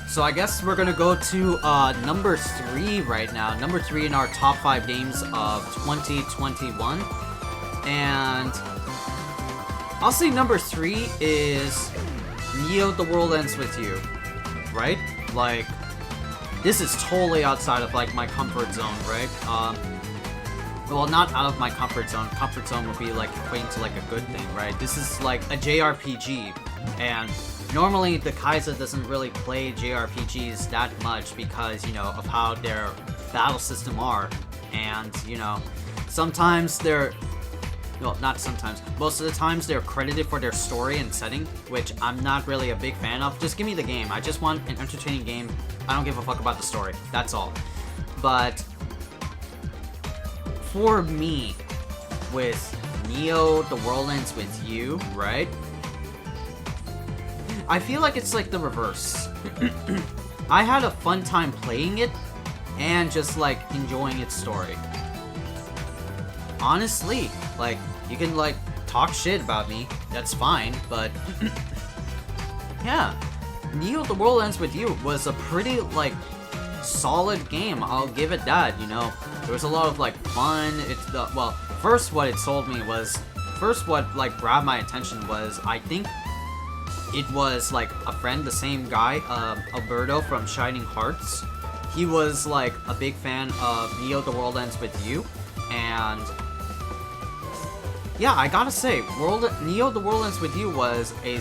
So I guess we're gonna go to number 3 right now. Number 3 in our top 5 games of 2021. And I'll say number 3 is Neo: The World Ends With You. Right? Like, this is totally outside of like my comfort zone, right? Well, not out of my comfort zone. Comfort zone would be like equating to like a good thing, right? This is like a JRPG, and normally the Khaiza doesn't really play JRPGs that much because, you know, of how their battle system are, and, you know, sometimes they're, well, not sometimes, most of the times they're credited for their story and setting, which I'm not really a big fan of. Just give me the game. I just want an entertaining game. I don't give a fuck about the story. That's all. But for me, with Neo: The World Ends With You, right? I feel like it's like the reverse. I had a fun time playing it and just like enjoying its story. Honestly, like, you can like talk shit about me, that's fine, but yeah, Neo: The World Ends With You was a pretty like solid game. I'll give it that. You know, there was a lot of like fun. Well, first what it sold me was, what like grabbed my attention was, I think it was like a friend, the same guy, Alberto from Shining Hearts. He was like a big fan of Neo: The World Ends With You, and yeah, I gotta say, Neo: The World Ends With You was a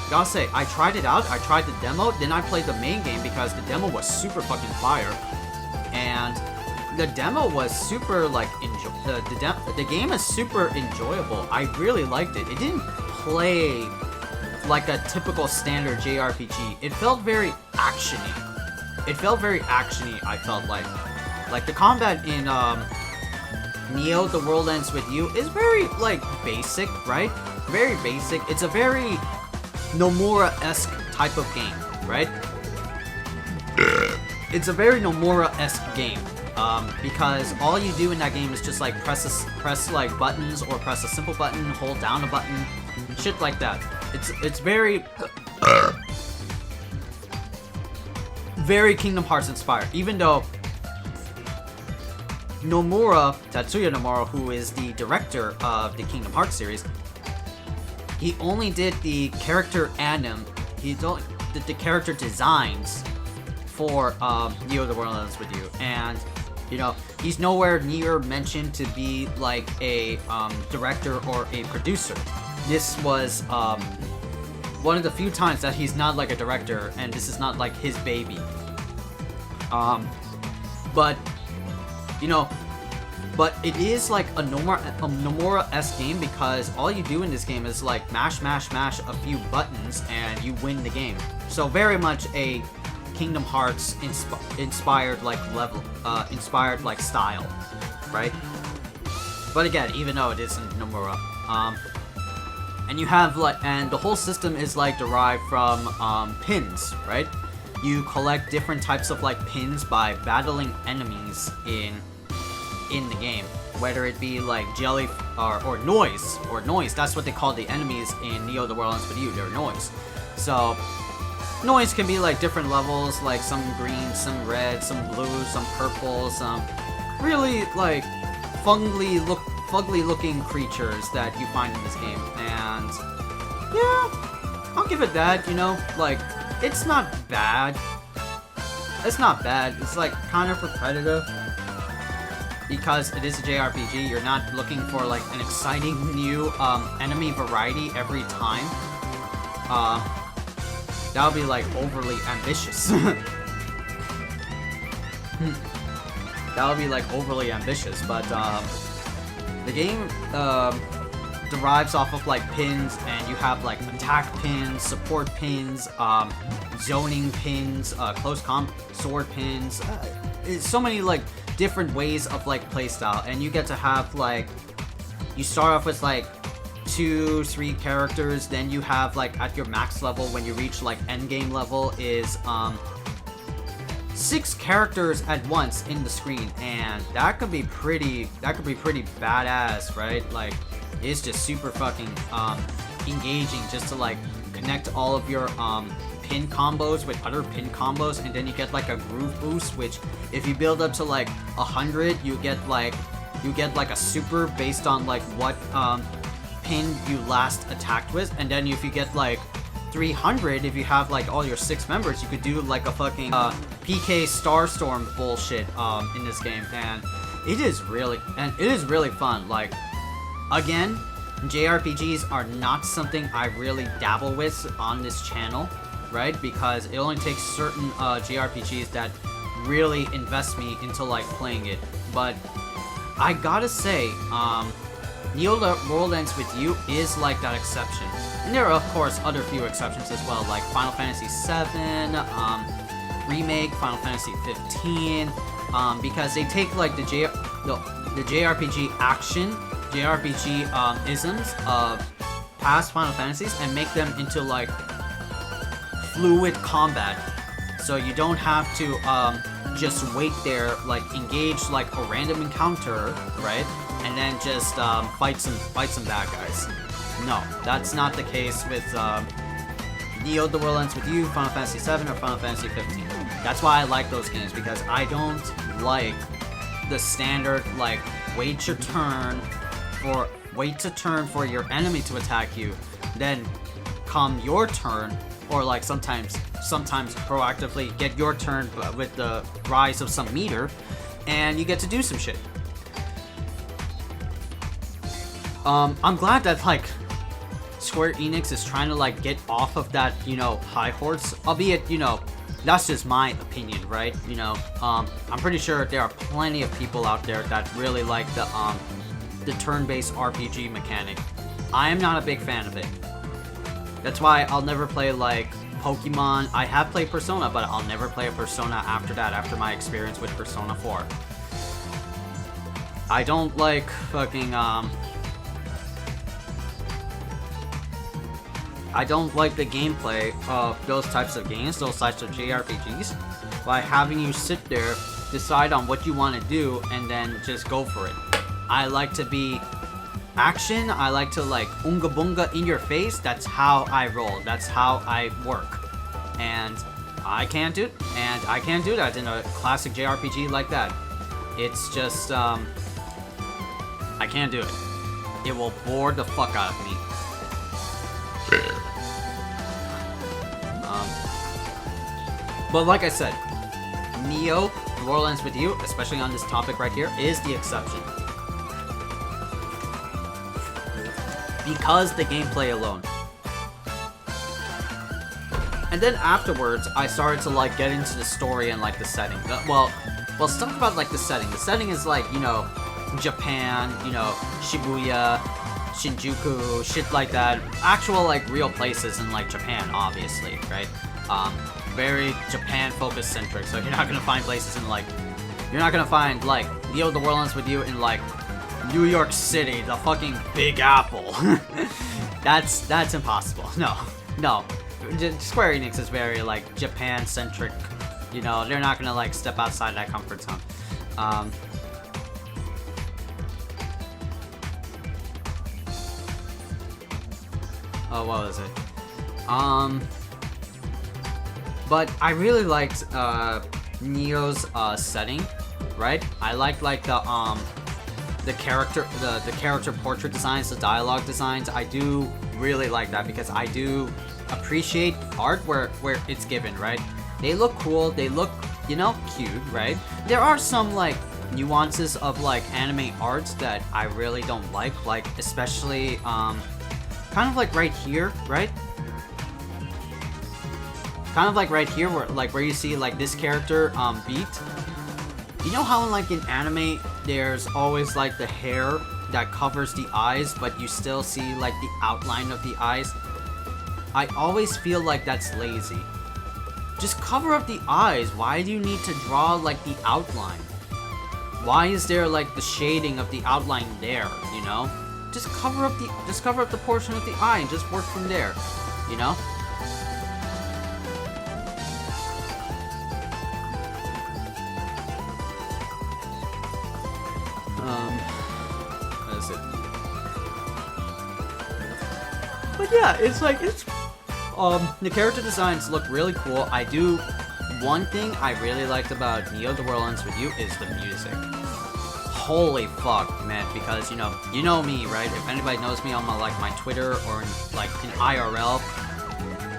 gotta say, I tried it out, I tried the demo, then I played the main game because the demo was super fucking fire. And the demo was super, like, the game is super enjoyable. I really liked it. It didn't play like a typical standard JRPG. It felt very actiony. I felt like. Like, the combat in, Neo: The World Ends With You is very, like, basic, right? Very basic. It's a very Nomura-esque type of game, right? It's a very Nomura-esque game, because all you do in that game is just, like, press like, buttons, or press a simple button, hold down a button, shit like that. It's very very Kingdom Hearts inspired, even though Tatsuya Nomura, who is the director of the Kingdom Hearts series, he only did the character he did the character designs for Neo: The World Ends With You, and, you know, he's nowhere near mentioned to be like a director or a producer. This was one of the few times that he's not like a director, and this is not like his baby. But, you know, but it is like a Nomura-esque game, because all you do in this game is like mash a few buttons and you win the game. So very much a Kingdom Hearts inspired like inspired like style, right? But again, even though it isn't Nomura, and you have like, and the whole system is like derived from pins, right? You collect different types of like pins by battling enemies in the game, whether it be like jelly or noise. That's what they call the enemies in Neo: The World Ends With You. They're noise. So noise can be like different levels, like some green, some red, some blue, some purple, some really like fugly looking creatures that you find in this game. And yeah, I'll give it that. You know, like, it's not bad. It's like kind of repetitive, because it is a JRPG. You're not looking for like an exciting new enemy variety every time. That would be like overly ambitious. That would be like overly ambitious, but the game derives off of like pins, and you have like attack pins, support pins, zoning pins, close comp sword pins. It's so many like different ways of like playstyle, and you get to have like, you start off with like 2-3 characters, then you have like at your max level, when you reach like endgame level, is 6 characters at once in the screen, and that could be pretty badass, right? Like, it's just super fucking engaging just to like connect all of your pin combos with other pin combos, and then you get like a groove boost, which if you build up to like 100, you get like a super based on like what pin you last attacked with, and then if you get like 300, if you have like all your 6 members, you could do like a fucking PK Starstorm bullshit in this game, and it is really fun. Like, again, JRPGs are not something I really dabble with on this channel, right? Because it only takes certain JRPGs that really invest me into like playing it. But I gotta say, Neo The World Ends With You is like that exception. And there are, of course, other few exceptions as well, like Final Fantasy VII, Remake, Final Fantasy 15, because they take like the JRPG action, JRPG isms of past Final Fantasies and make them into like fluid combat. So you don't have to just wait there, like engage like a random encounter, right? And then just fight some bad guys. No, that's not the case with Neo The World Ends With You, Final Fantasy VII, or Final Fantasy 15. That's why I like those games, because I don't like the standard like wait to turn for your enemy to attack you, then come your turn, or like sometimes proactively get your turn with the rise of some meter, and you get to do some shit. I'm glad that like Square Enix is trying to like get off of that, you know, high horse, albeit, you know, that's just my opinion, right? You know, I'm pretty sure there are plenty of people out there that really like the turn-based RPG mechanic. I am not a big fan of it. That's why I'll never play like Pokemon. I have played Persona, but I'll never play a Persona after that, after my experience with Persona 4. I don't like fucking I don't like the gameplay of those types of games, those types of JRPGs, by having you sit there, decide on what you want to do, and then just go for it. I like to be action, I like to like unga bunga in your face. That's how I roll, that's how I work. And I can't do that in a classic JRPG like that. It's just, I can't do it. It will bore the fuck out of me. But like I said, Neo The World Ends With You, especially on this topic right here, is the exception. Because the gameplay alone. And then afterwards, I started to like get into the story and like the setting. Well, let's talk about like the setting. The setting is like, you know, Japan, you know, Shibuya, Shinjuku, shit like that. Actual like real places in like Japan, obviously, right? Very Japan focused centric, so you're not gonna find places in like, you're not gonna find like Neo The World Ends With You in like New York City, the fucking Big Apple. that's impossible. No, Square Enix is very like Japan centric, you know, they're not gonna like step outside that comfort zone. Oh, what was it? But I really liked Neo's setting, right? I liked like the character portrait designs, the dialogue designs. I do really like that, because I do appreciate art where it's given, right? They look cool, they look, you know, cute, right? There are some like nuances of like anime art that I really don't like especially kind of like right here, right? Kind of like right here, where you see like this character beat. You know how like in anime there's always like the hair that covers the eyes, but you still see like the outline of the eyes? I always feel like that's lazy. Just cover up the eyes. Why do you need to draw like the outline? Why is there like the shading of the outline there, you know? Just cover up the portion of the eye and just work from there, you know? What is it? But yeah, it's like, The character designs look really cool. One thing I really liked about Neo: The World Ends With You is the music. Holy fuck, man, because you know me, right? If anybody knows me on my Twitter or in IRL,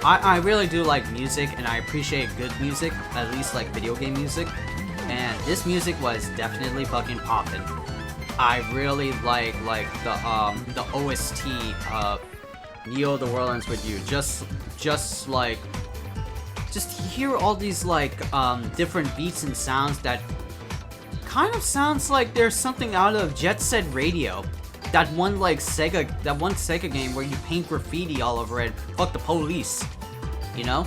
I really do like music, and I appreciate good music, at least like video game music. And this music was definitely fucking poppin'. I really like the OST of Neo: The World Ends With You. Just hear all these different beats and sounds that kind of sounds like there's something out of Jet Set Radio. That one Sega game where you paint graffiti all over it. Fuck the police, you know?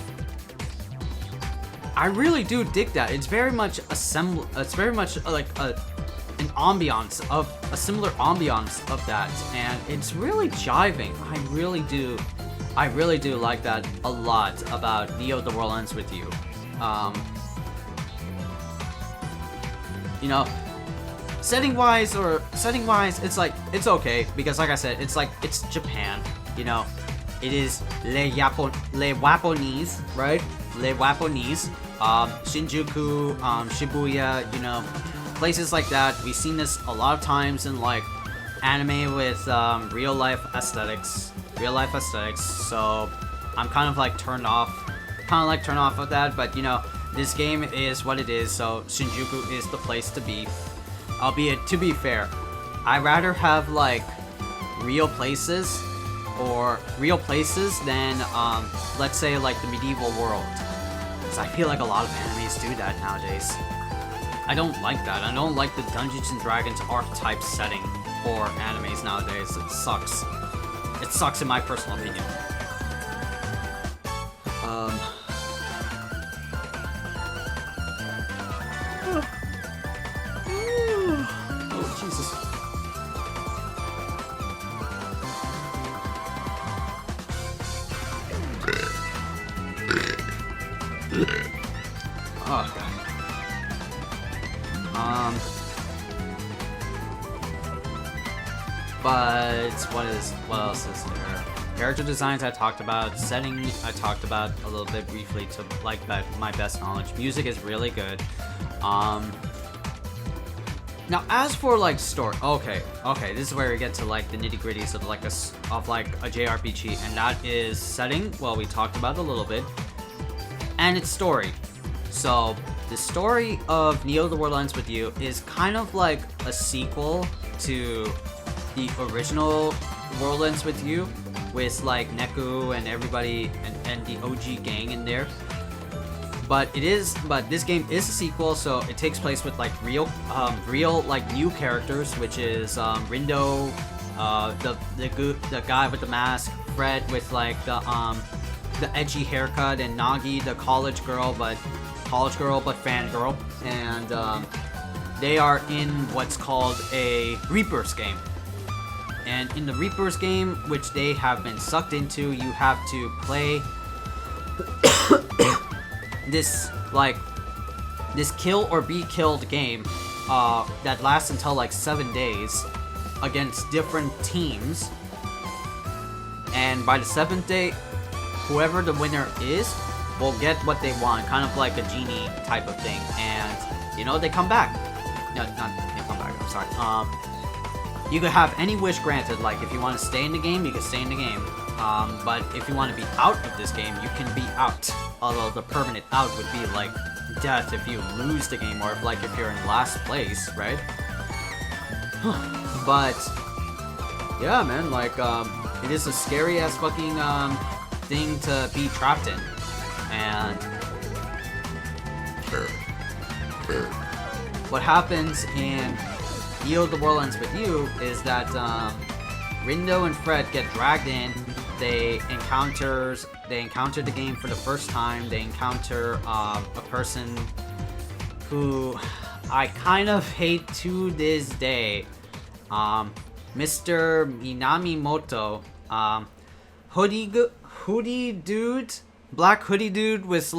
I really do dig that. It's very much like an ambiance of a similar ambiance of that, and it's really jiving. I really do like that a lot about Neo: The World Ends With You. You know, setting wise, it's okay, because like I said, it's Japan, you know. It is les Japonese, right? Les Japonese. Shinjuku, Shibuya, you know, places like that. We've seen this a lot of times in anime with real life aesthetics. So I'm kind of turned off of that. But you know, this game is what it is. So Shinjuku is the place to be. Albeit, to be fair, I'd rather have real places than let's say the medieval world. Because I feel like a lot of animes do that nowadays. I don't like that. I don't like the Dungeons and Dragons archetype setting for animes nowadays. It sucks. It sucks in my personal opinion. Oh, Jesus. Oh, God. But what else is there? Character designs I talked about. Setting I talked about a little bit briefly to my best knowledge. Music is really good. Now as for story, okay, this is where we get to the nitty gritties of a JRPG, and that is setting. Well, we talked about it a little bit, and its story. So the story of Neo: The World Ends With You is kind of like a sequel to the original World Ends With You, with Neku and everybody and the OG gang in there. But this game is a sequel, so it takes place with real new characters, which is Rindo, the guy with the mask, Fred with the edgy haircut, and Nagi, the college girl but fangirl, and they are in what's called a Reapers game. And in the Reapers game, which they have been sucked into, you have to play this kill or be killed game that lasts until 7 days against different teams. And by the 7th day, whoever the winner is will get what they want, kind of like a genie type of thing. And you know, they come back. No, not they come back. I'm sorry. You could have any wish granted. If you want to stay in the game, you can stay in the game. But if you want to be out of this game, you can be out. Although the permanent out would be death if you lose the game, or if you're in last place, right? But yeah, man, it is a scary ass fucking thing to be trapped in. And what happens in Neo: The World Ends With You is that Rindo and Fred get dragged in. They encounter the game for the first time. They encounter a person who I kind of hate to this day. Mr. Minamimoto, hoodie dude, black hoodie dude with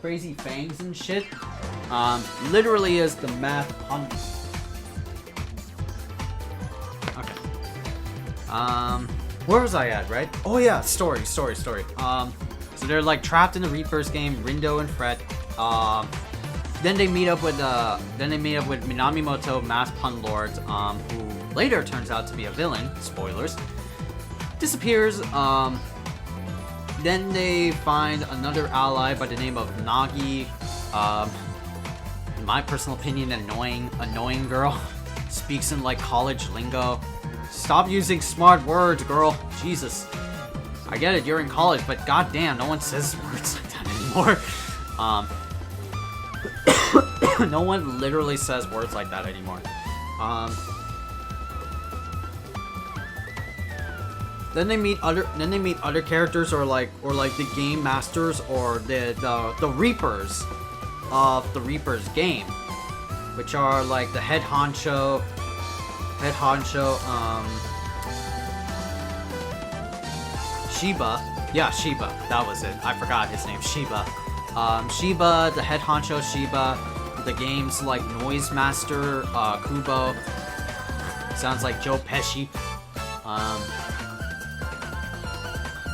crazy fangs and shit. Literally is the math Okay. Where was I at, right? Oh yeah, story. So they're like trapped in the Reapers game, Rindo and Fret. Then they meet up with Minamimoto, Mass Pun Lord, who later turns out to be a villain. Spoilers. Disappears. Then they find another ally by the name of Nagi. In my personal opinion, annoying girl. Speaks in like college lingo. Stop using smart words, girl. Jesus. I get it, you're in college, but goddamn, no one says words like that anymore. No one literally says words like that anymore. Then they meet other characters, or like the game masters, or the Reapers of the Reapers game, which are like the head honcho, Shiba. Yeah, Shiba. That was it. I forgot his name. Shiba. Shiba, the head honcho Shiba. The game's like noise master, Kubo. Sounds like Joe Pesci.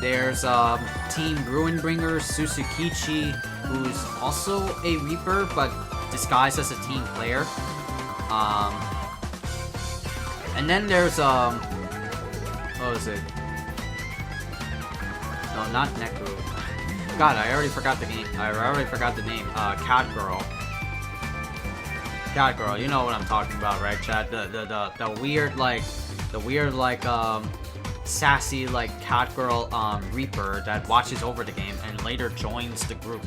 There's Team Ruinbringer Susukichi, who's also a Reaper, but disguised as a team player. And then there's what was it? No, not Neku. God, I already forgot the name. Cat Girl. Cat Girl, you know what I'm talking about, right, Chad? The weird sassy Cat Girl Reaper that watches over the game and later joins the group.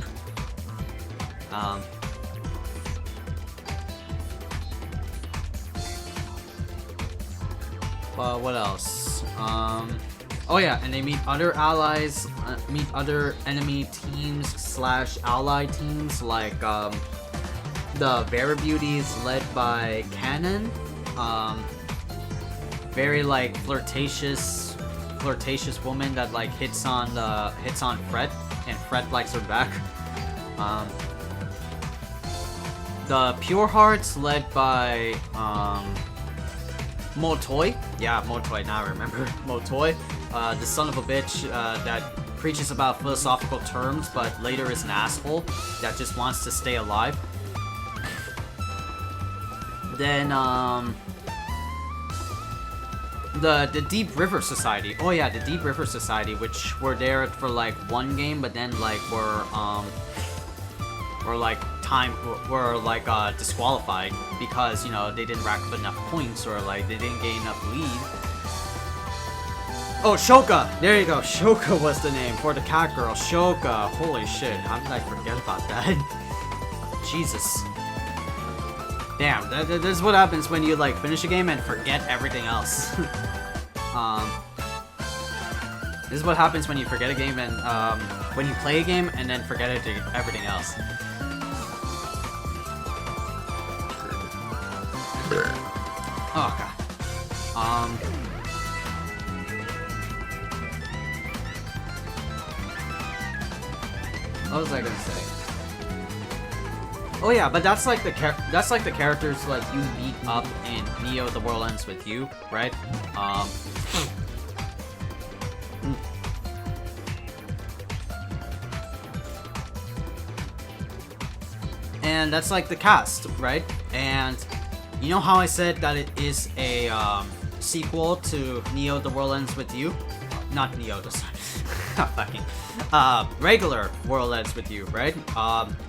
What else? Oh yeah, and they meet other allies, meet other enemy teams / ally teams, like the Vera Beauties led by Canon. Very like flirtatious woman that like hits on Fret, and Fret likes her back. The Pure Hearts led by Motoi. Yeah, Motoi, now I remember. Motoi. The son of a bitch that preaches about philosophical terms, but later is an asshole that just wants to stay alive. Then, the Deep River Society. Oh yeah, the Deep River Society, which were there for like one game, but then like were disqualified because, you know, they didn't rack up enough points, or like they didn't gain enough lead. Oh, Shoka! There you go. Shoka was the name for the cat girl. Shoka. Holy shit. How did I forget about that? Jesus. Damn, this is what happens when you like finish a game and forget everything else. This is what happens when you forget a game and when you play a game and then forget everything else. Oh god. What was I gonna say? Oh yeah, but that's like the characters like you meet up in Neo: The World Ends With You, right? And that's like the cast, right? And you know how I said that it is a sequel to Neo: The World Ends With You? Not Neo, fucking regular World Ends With You, right?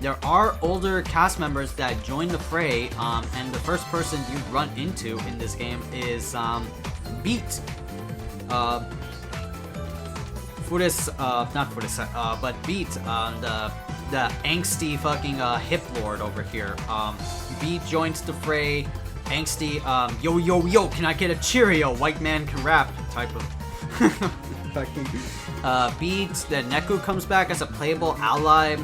There are older cast members that join the fray, and the first person you run into in this game is Beat. Not Fudes, but Beat, the angsty fucking hip lord over here. Beat joins the fray. Angsty, yo, can I get a Cheerio? White man can rap type of. Beat, the Neku comes back as a playable ally.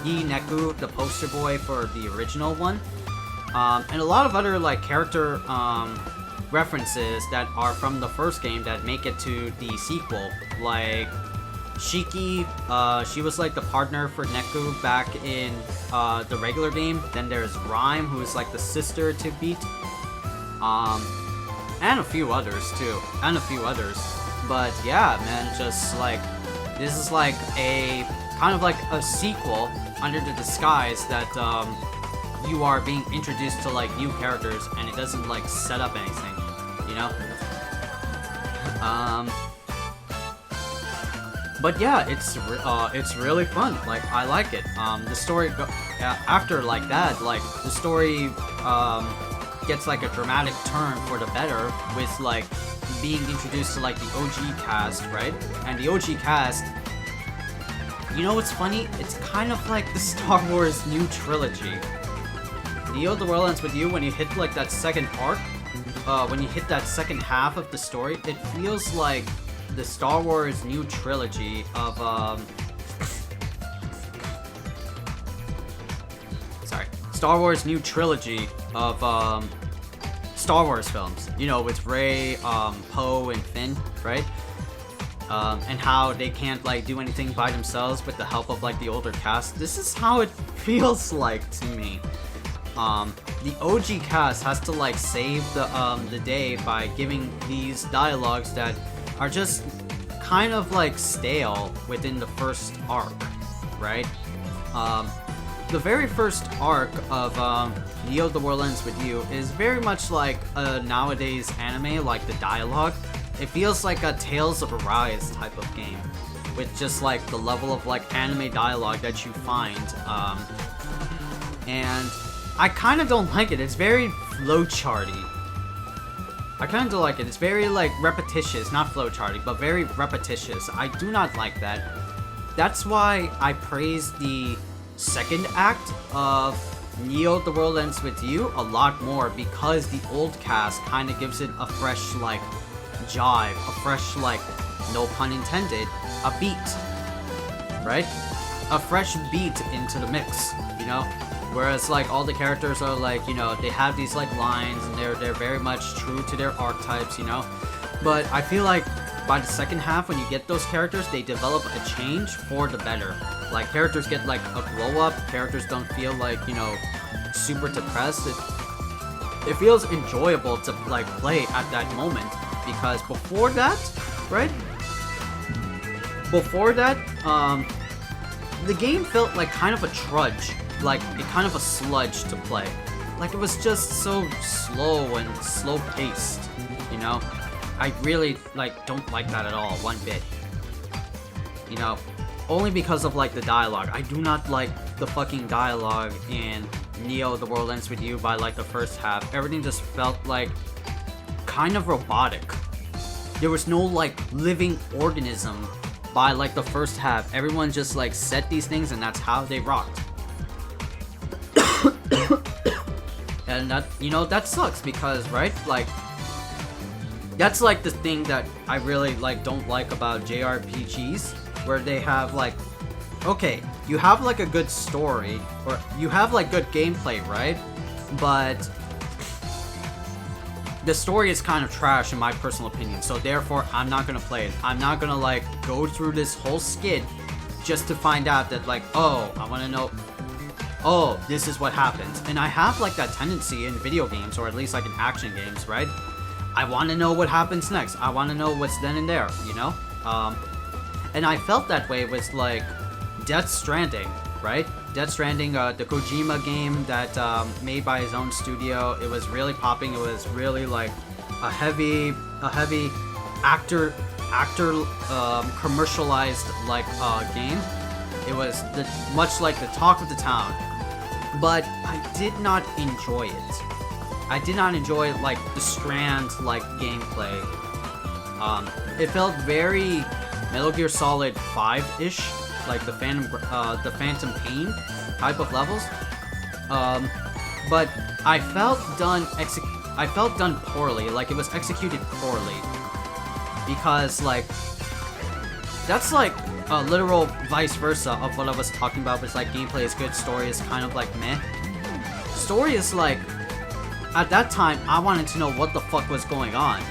Yi Neku, the poster boy for the original one. And a lot of other like character references that are from the first game that make it to the sequel. Like Shiki, she was like the partner for Neku back in the regular game. Then there's Rhyme, who is like the sister to Beat. And a few others too. But yeah, man, just like this is like a kind of like a sequel under the disguise that you are being introduced to like new characters, and it doesn't like set up anything, you know. But yeah, it's really fun. Like I like it. The story after like that, like the story gets like a dramatic turn for the better with like being introduced to like the OG cast, right? And the OG cast, you know what's funny? It's kind of like the Star Wars new trilogy. Neo: The World Ends With You, when you hit like that second arc, when you hit that second half of the story, it feels like the Star Wars new trilogy of Star Wars new trilogy of Star Wars films, you know, with Rey, Poe, and Finn, right? And how they can't like do anything by themselves with the help of like the older cast. This is how it feels like to me. The OG cast has to like save the day by giving these dialogues that are just kind of like stale within the first arc, right? The very first arc of Neo: The World Ends With You is very much like a nowadays anime, like the dialogue. It feels like a Tales of Arise type of game, with just like the level of like anime dialogue that you find. And I kind of don't like it. It's very flowcharty. I kind of don't like it. It's very like repetitious, not flowcharty, but very repetitious. I do not like that. That's why I praise the second act of Neo: The World Ends With You a lot more, because the old cast kind of gives it a fresh like jive, a fresh like, no pun intended, a beat, right? A fresh beat into the mix, you know? Whereas like all the characters are like, you know, they have these like lines and they're very much true to their archetypes, you know? But I feel like by the second half, when you get those characters, they develop a change for the better. Like characters get like a glow up, characters don't feel like, you know, super depressed. It feels enjoyable to like play at that moment, because before that, right? Before that, the game felt like kind of a trudge, like a kind of a sludge to play. Like it was just so slow and slow paced, you know? I really like don't like that at all, one bit. You know, only because of like the dialogue. I do not like the fucking dialogue in Neo: The World Ends With You by like the first half. Everything just felt like kind of robotic. There was no like living organism by like the first half. Everyone just like said these things and that's how they rocked. And that, you know, that sucks because, right, like that's like the thing that I really like don't like about JRPGs, where they have like, okay, you have like a good story or you have like good gameplay, right? But the story is kind of trash in my personal opinion, so therefore I'm not gonna play it. I'm not gonna like go through this whole skid just to find out that like, oh, I wanna know, oh, this is what happens. And I have like that tendency in video games, or at least like in action games, right? I want to know what happens next. I want to know what's then and there, you know? And I felt that way with like Death Stranding, right? Death Stranding, the Kojima game that made by his own studio. It was really popping. It was really like a heavy actor commercialized like game. It was much like the talk of the town, but I did not enjoy it. I did not enjoy like the Strand like gameplay. It felt very Metal Gear Solid 5-ish, like the Phantom Pain type of levels. But I felt done poorly. Like it was executed poorly, because like that's like a literal vice versa of what I was talking about. It's like gameplay is good, story is kind of like meh. Story is like, at that time I wanted to know what the fuck was going on,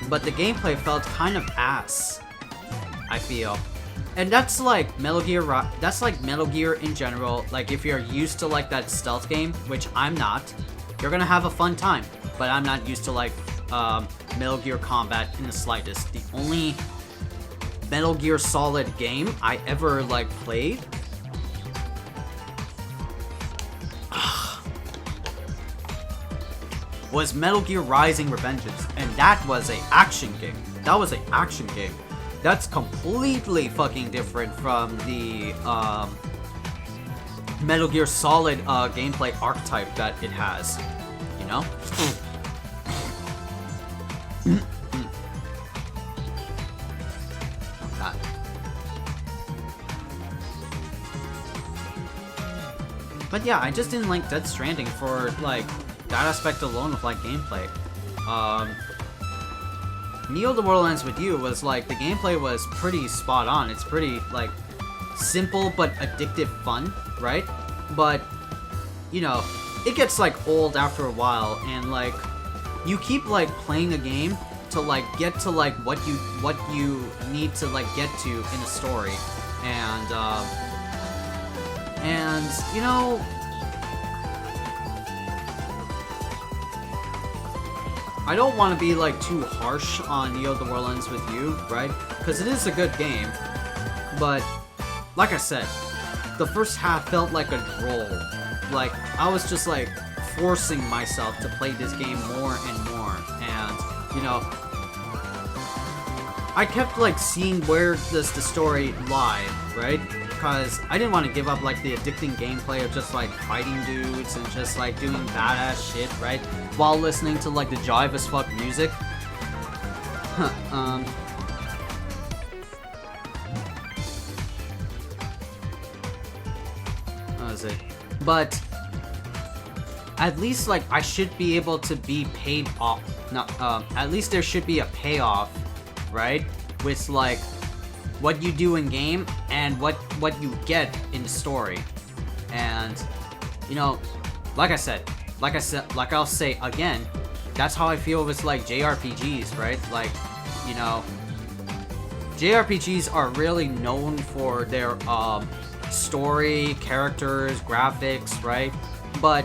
but the gameplay felt kind of ass, I feel. And that's like Metal Gear, that's like Metal Gear in general. Like if you're used to like that stealth game, which I'm not, you're gonna have a fun time, but I'm not used to like Metal Gear Combat in the slightest. The only Metal Gear Solid game I ever like played was Metal Gear Rising: Revengeance, and that was a action game. That's completely fucking different from the Metal Gear Solid gameplay archetype that it has, you know? God. But yeah, I just didn't like Death Stranding for like that aspect alone of like gameplay. Neo: The World Ends With You was like, the gameplay was pretty spot on. It's pretty like simple but addictive fun, right? But you know, it gets like old after a while, and like you keep like playing a game to like get to like what you need to like get to in a story, and you know, I don't want to be like too harsh on Neo: The World Ends With You, right? Because it is a good game, but like I said, the first half felt like a droll. Like I was just like forcing myself to play this game more and more, and you know, I kept like seeing where does the story lie, right? Because I didn't want to give up like the addicting gameplay of just like fighting dudes and just like doing badass shit, right? While listening to like the jive as fuck music. What was it? But at least like I should be able to be paid off. No, at least there should be a payoff, right? With like what you do in game and what you get in the story. And you know, like I'll say again, that's how I feel with like JRPGs, right? Like, you know, JRPGs are really known for their story, characters, graphics, right? But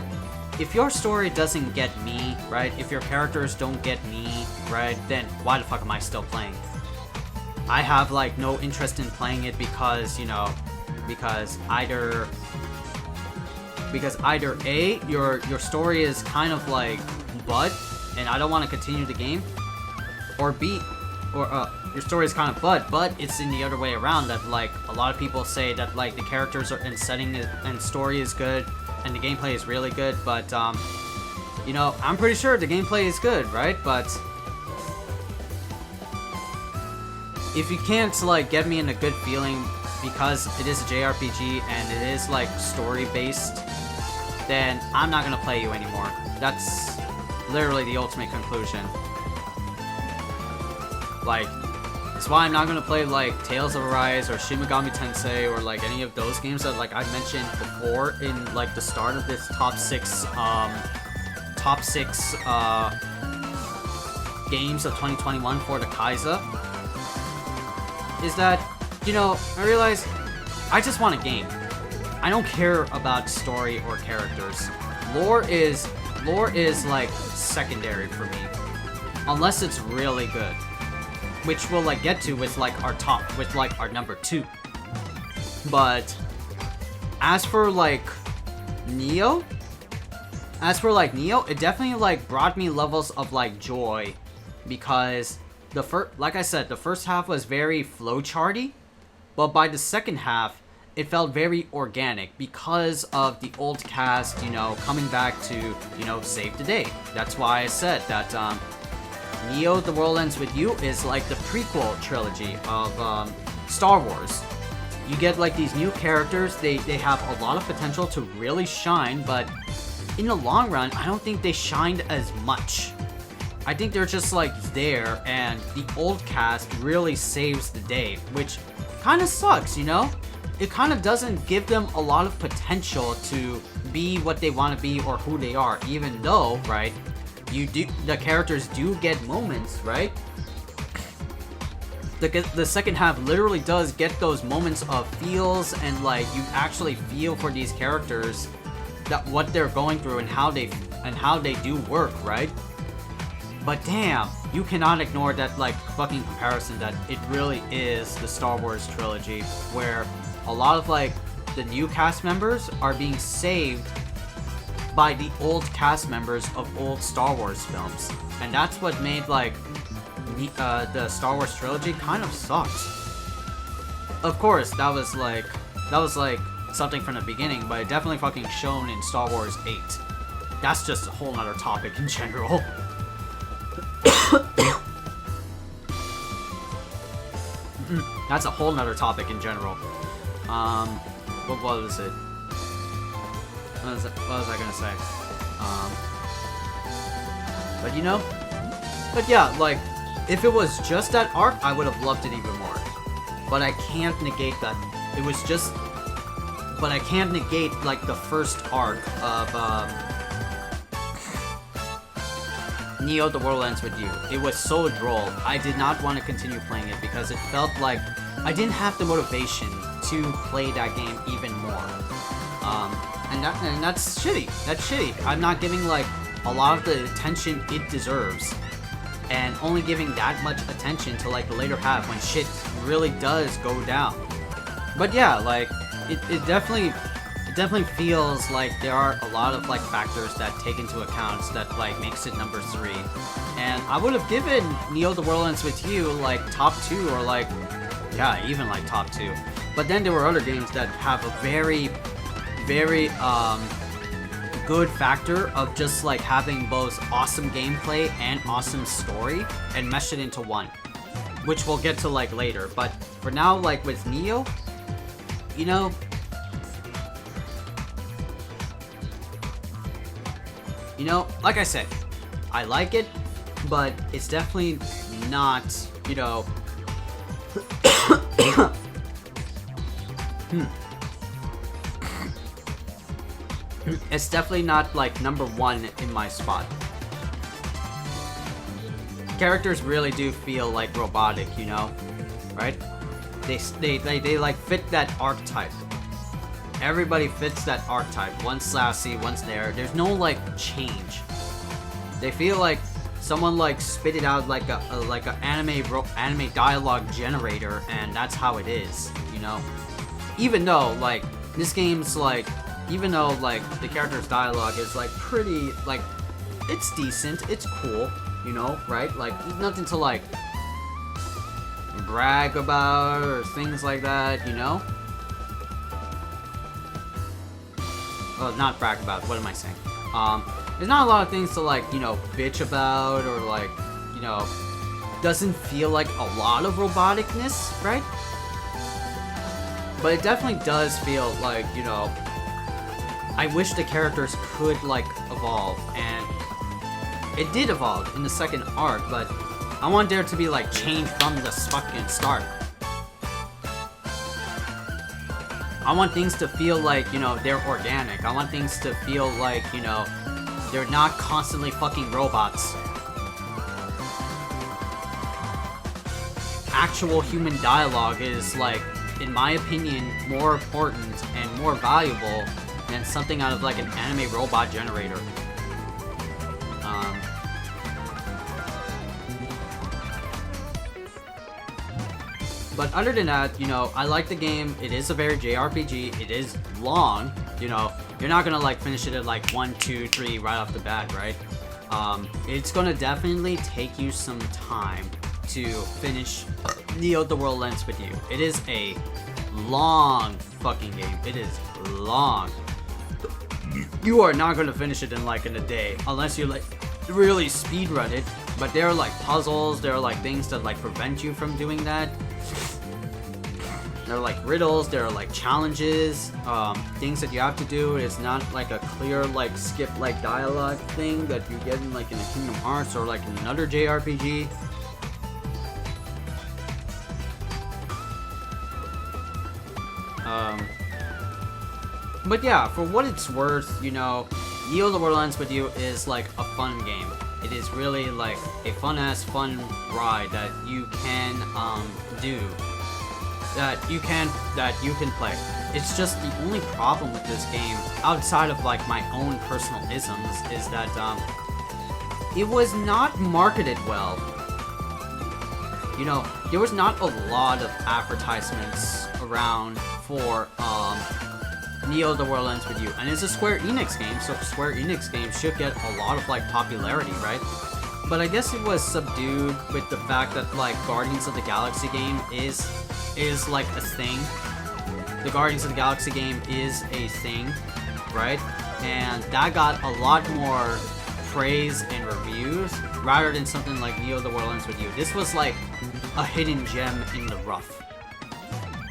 if your story doesn't get me, right? If your characters don't get me, right? Then why the fuck am I still playing? I have like no interest in playing it because, you know, because either A, your story is kind of like bud and I don't want to continue the game, or B, or your story is kind of bud, but it's in the other way around, that like a lot of people say that like the characters are and setting and story is good and the gameplay is really good, but you know, I'm pretty sure the gameplay is good, right? But if you can't like get me in a good feeling because it is a JRPG and it is like story based, then I'm not gonna play you anymore. That's literally the ultimate conclusion. Like, that's why I'm not gonna play like Tales of Arise or Shin Megami Tensei or like any of those games that like I mentioned before in like the start of this top six games of 2021 for the Khaiza. Is that, you know, I realize I just want a game. I don't care about story or characters. Lore is like secondary for me, unless it's really good, which we'll like get to with like our number 2. But as for like Neo, it definitely like brought me levels of like joy, because like I said, the first half was very flowcharty, but by the second half, it felt very organic because of the old cast, you know, coming back to, you know, save the day. That's why I said that Neo: The World Ends With You is like the prequel trilogy of Star Wars. You get like these new characters, they have a lot of potential to really shine, but in the long run, I don't think they shined as much. I think they're just like there, and the old cast really saves the day, which kind of sucks, you know? It kind of doesn't give them a lot of potential to be what they want to be or who they are, even though, right, the characters do get moments, right? The second half literally does get those moments of feels, and like you actually feel for these characters, that what they're going through and how they do work, right? But damn, you cannot ignore that like fucking comparison that it really is the Star Wars trilogy, where a lot of like the new cast members are being saved by the old cast members of old Star Wars films, and that's what made like the Star Wars trilogy kind of sucks. Of course, that was like something from the beginning, but it definitely fucking shown in Star Wars 8. That's just a whole nother topic in general. That's a whole nother topic in general. What was it? What was I gonna say? But you know? But yeah, like, if it was just that arc, I would have loved it even more. But I can't negate that. It was just... But I can't negate, like, the first arc of, Neo: The World Ends With You. It was so droll. I did not want to continue playing it because it felt like I didn't have the motivation to play that game even more. And that's shitty. That's shitty. I'm not giving, like, a lot of the attention it deserves. And only giving that much attention to, like, the later half when shit really does go down. But yeah, like, it definitely feels like there are a lot of, like, factors that take into account that, like, makes it number 3. And I would have given Neo: The World Ends With You, like, top 2 or, like, yeah, even, like, top 2. But then there were other games that have a very, very, good factor of just, like, having both awesome gameplay and awesome story and mesh it into one. Which we'll get to, like, later. But for now, like, with Neo, you know... You know, like I said, I like it, but it's definitely not, you know... It's definitely not, like, number 1 in my spot. Characters really do feel, like, robotic, you know? Right? They like, fit that archetype. Everybody fits that archetype. One's sassy, one's there. There's no, like, change. They feel like someone, like, spit it out like a anime dialogue generator, and that's how it is, you know? Even though, like, this game's, like, even though, like, the character's dialogue is, like, pretty, like, it's decent, it's cool, you know, right? Like, nothing to, like, brag about or things like that, you know? Well, not brag about, what am I saying? There's not a lot of things to, like, you know, bitch about or, like, you know, doesn't feel like a lot of roboticness, right? But it definitely does feel like, you know, I wish the characters could, like, evolve, and it did evolve in the second arc, but I want there to be, like, change from the fucking start. I want things to feel like, you know, they're organic. I want things to feel like, you know, they're not constantly fucking robots. Actual human dialogue is, like, in my opinion, more important and more valuable than something out of, like, an anime robot generator. But other than that, you know, I like the game. It is a very JRPG. It is long. You know, you're not gonna, like, finish it at, like, 1, 2, 3 right off the bat, right? It's gonna definitely take you some time to finish Neo: The World Ends With You. It is a long fucking game. It is long. You are not gonna finish it in, like, in a day, unless you, like, really speedrun it. But there are, like, puzzles, there are, like, things that, like, prevent you from doing that. There are, like, riddles, there are, like, challenges, things that you have to do. It's not, like, a clear, like, skip, like, dialogue thing that you get in, like, in a Kingdom Hearts or, like, in another JRPG. But yeah, for what it's worth, you know, Neo: The World Ends With You is, like, a fun game. It is really, like, a fun-ass fun ride that you can, do. That you can play. It's just the only problem with this game, outside of, like, my own personal isms, is that, it was not marketed well. You know, there was not a lot of advertisements around for Neo the World Ends With You. And it's a Square Enix game, so Square Enix games should get a lot of like popularity, right? But I guess it was subdued with the fact that like Guardians of the Galaxy game is like a thing. The Guardians of the Galaxy game is a thing, right? And that got a lot more praise and reviews rather than something like Neo the World Ends With You. This was like a hidden gem in the rough.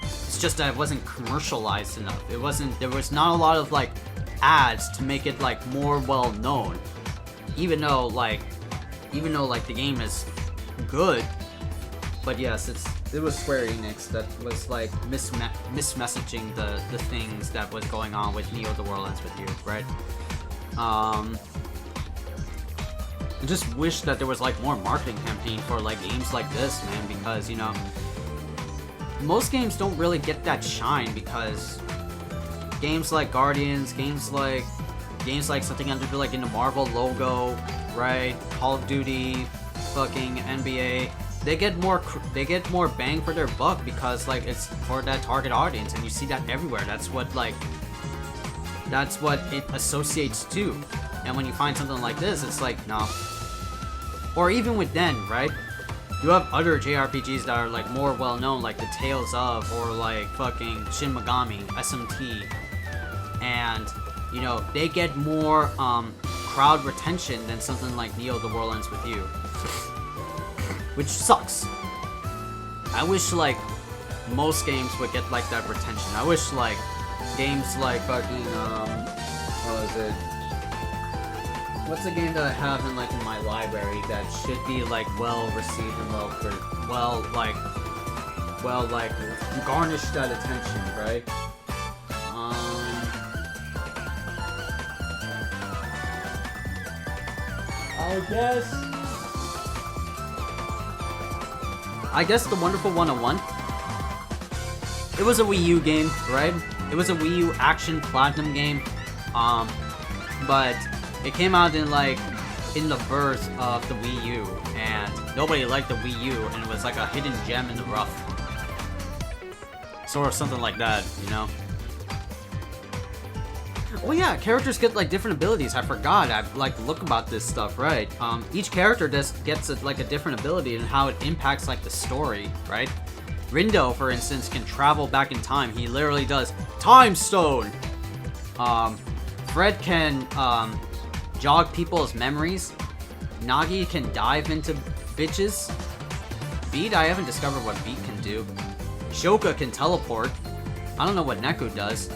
It's just that it wasn't commercialized enough. There was not a lot of like ads to make it like more well known. Even though like the game is good. But yes, it was Square Enix that was like mismessaging the things that was going on with Neo the World Ends With You, right? I just wish that there was like more marketing campaign for like games like this, man, because you know most games don't really get that shine because games like Guardians, games like something under like in the Marvel logo, right? Call of Duty, fucking NBA, they get more bang for their buck because like it's for that target audience, and you see that everywhere. That's what it associates to. And when you find something like this, it's like, no. Or even with then, right? You have other JRPGs that are like more well known, like the Tales of, or like fucking Shin Megami, SMT, and you know they get more crowd retention than something like Neo the World Ends With You, which sucks. I wish like most games would get like that retention. I wish like games like fucking what's the game that I have in like in my library that should be like well received and well garnish that attention, right? I guess the Wonderful 101. It was a Wii U game, right? It was a Wii U action platinum game. But it came out in the birth of the Wii U, and nobody liked the Wii U, and it was like a hidden gem in the rough. Sort of something like that, you know? Oh yeah, characters get like different abilities. I forgot. I like look about this stuff, right? Each character gets like a different ability and how it impacts like the story, right? Rindo, for instance, can travel back in time. He literally does Time Stone. Fred can jog people's memories. Nagi can dive into bitches. Beat, I haven't discovered what Beat can do. Shoka can teleport. I don't know what Neku does.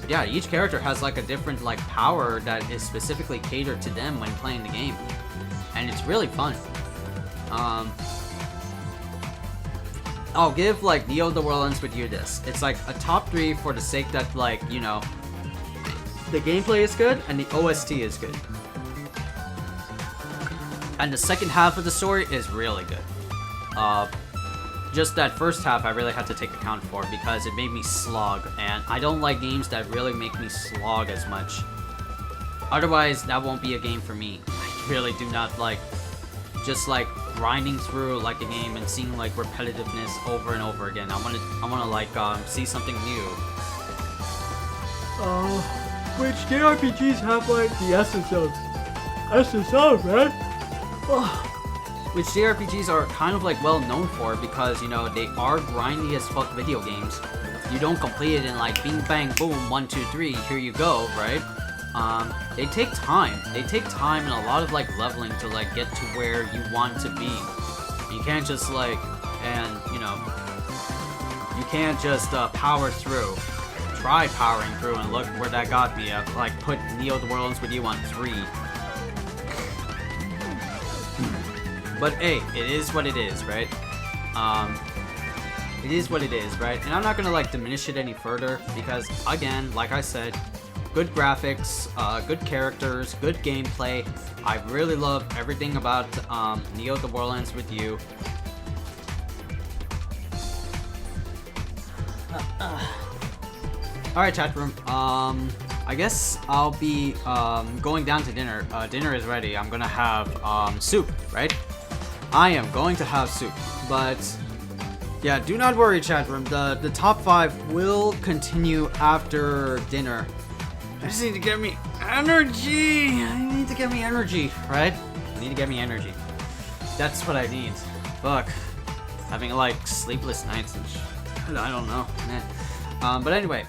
But yeah, each character has like a different like power that is specifically catered to them when playing the game. And it's really fun. I'll give like Neo the World Ends With You this. It's like a top 3 for the sake that like, you know, the gameplay is good and the OST is good. And the second half of the story is really good. Just that first half I really had to take account for because it made me slog, and I don't like games that really make me slog as much. Otherwise, that won't be a game for me. I really do not like just like grinding through like a game and seeing like repetitiveness over and over again. I wanna like see something new. Which JRPGs have like the essence of, man? Which JRPGs are kind of like well known for because, you know, they are grindy as fuck video games. You don't complete it in like bing bang boom 1 2 3 here you go, right? They take time. They take time and a lot of like leveling to like get to where you want to be. You can't just like, and you know, you can't just power through. Try powering through and look where that got me. I've like put Neo the World Ends With You on 3. But hey, it is what it is, right? It is what it is, right? And I'm not gonna like diminish it any further because, again, like I said, good graphics, good characters, good gameplay. I really love everything about Neo the World Ends With You. Alright, chat room. I guess I'll be going down to dinner. Dinner is ready. I'm gonna have soup, right? I am going to have soup, but yeah, do not worry, chat room. The top 5 will continue after dinner. I just need to get me energy. I need to get me energy, right? I need to get me energy. That's what I need. Fuck. Having like sleepless nights and I don't know, man. But anyway.